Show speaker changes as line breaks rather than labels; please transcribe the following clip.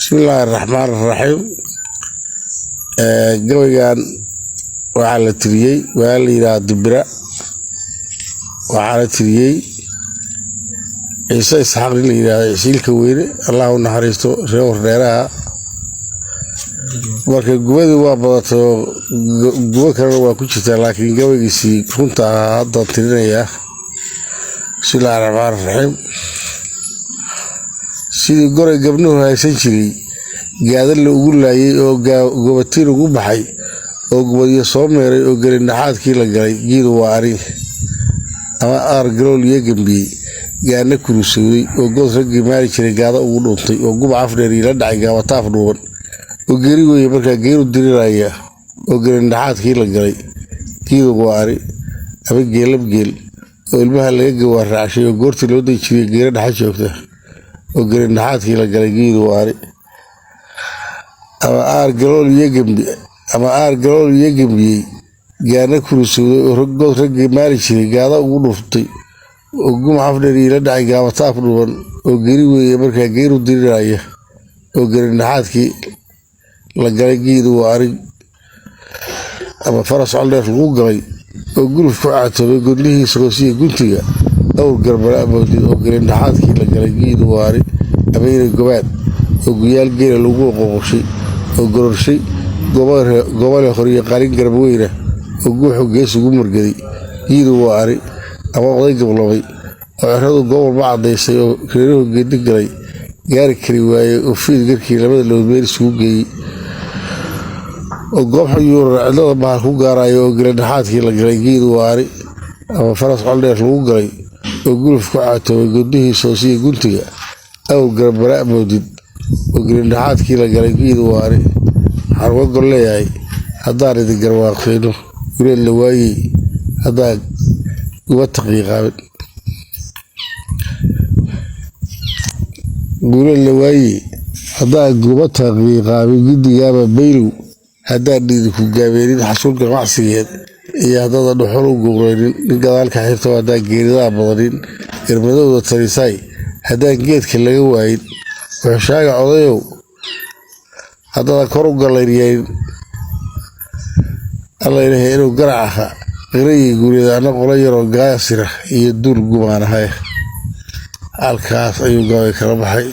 بسم الله الرحمن الرحيم. جويان وعلى تريي وعلى إلى دبرة وعلى تريي عيسى إسحاق إلى عيسى كويري الله نحرسته رور ديرها marka gubadu waa badato guba kale waa ku jirtaa laakiin gabaygiisii runta hadda tirinaya Bismillahir Rahmanir Rahim sidii gore gabnuhu haysan jiray gaadal la ugu laayay oo gobatiin ugu baxay oo gubadiyo soo meeray oo galin dhaxaadkii la galay geedu waa ari ama argalool iyo gambi gaana kurusooday oo god ragii maari jiray gaada ugu dhuntay oo gub afdheer ila dhacay gaabataaf dhuuban oo geeri weeye marka geeru diriraya oo galin dhaxaadkii la galay geedu waa ari aba geelab geel oo ilmaha laga gawaaraashay oo goortii loo dejiyay geera dhaxa joogta oo galin dhaxaadkii la galay geedu waa ari ama argalool iyo gambi gaana kurusooday oo god ragii maari jiray gaada ugu dhuftay oo gum afdheer ila dhacay gaabataaf dhuuban oo geeri weeye marka geeru diriraya oo galin dhaxaadkii la galay geedu waa ari ama faras caldheer lagu galay oo guluf ku caatoobay godlihiisa hoosiya guntiga awr garbara amoodid oo galin dhaxaadkii la galay geedu waa ari abeynay gobaad oo guyaal geela lagu qoqoshay oo gororshay gobole horiyo qalin garbaweyna oo guuxu gees ugu murgaday geedu waa ari ama oday gablabay oo ciradu gobol ma cadaysay oo reeruhu geedi galay gaari kari waayey oo fiid garkii labada loodmeel isugu geeyey oo goob xuyuur cidlada bahal ku gaarayo oo galin dhaxaadkii la galay geedu waa ari ama faras caldheer lagu galay oo guluf ku caatoobay godlihiisa hoosiya guntiga awr garbara amoodid oo galin dhaxaadkii la galay geedu waa ari waxaan uga gol leeyahay haddaan idin garwaaqeyno guleed la waayey haddaan guba taqiiqaabin guleed la waayey haddaan guba taqiiqaabin guddigaaba baylow haddaan idinku gaabeenin xasuulka macsigeed iyo haddada dhuxul u guureynin nin gadaalka xirto haddaan geeridaa badanin irmadowda talisaay haddaan geedka laga waayin wuxushaaga odayow haddada kor u galayriyeyn alla ilahay inuu garac aha qirayii guuleedaana qolo yaroo gaasira iyo duul gumaanahay halkaas ayuu gabay kala baxay.